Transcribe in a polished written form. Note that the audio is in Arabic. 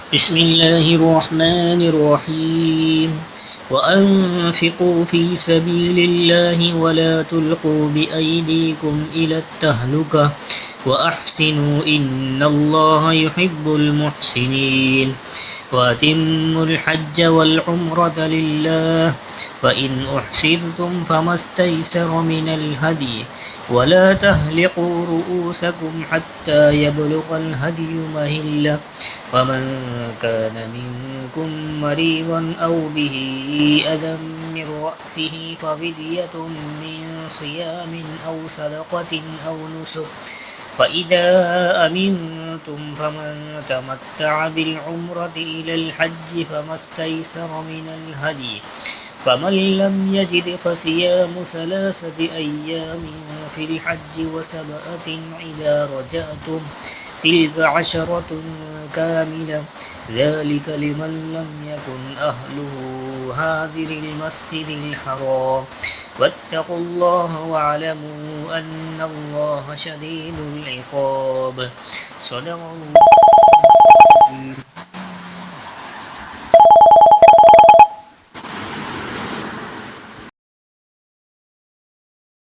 بسم الله الرحمن الرحيم وأنفقوا في سبيل الله ولا تلقوا بأيديكم إلى التهلكة وأحسنوا إن الله يحب المحسنين وأتموا الحج والعمرة لله فإن أحسرتم فما استيسر من الهدي ولا تهلقوا رؤوسكم حتى يبلغ الهدي مهله ومن كان منكم مريضا أو به أذى من رأسه ففدية من صيام أو صدقة أو نسك فإذا أمنتم فمن تمتع بالعمرة إلى الحج فما استيسر من الهدي فمن لم يجد فصيام 3 أيام في الحج و7 إذا رجعتم تلك 10 كاملة ذلك لمن لم يكن أهله حاضر المسجد الحرام واتقوا الله واعلموا أن الله شديد العقاب صدق الله.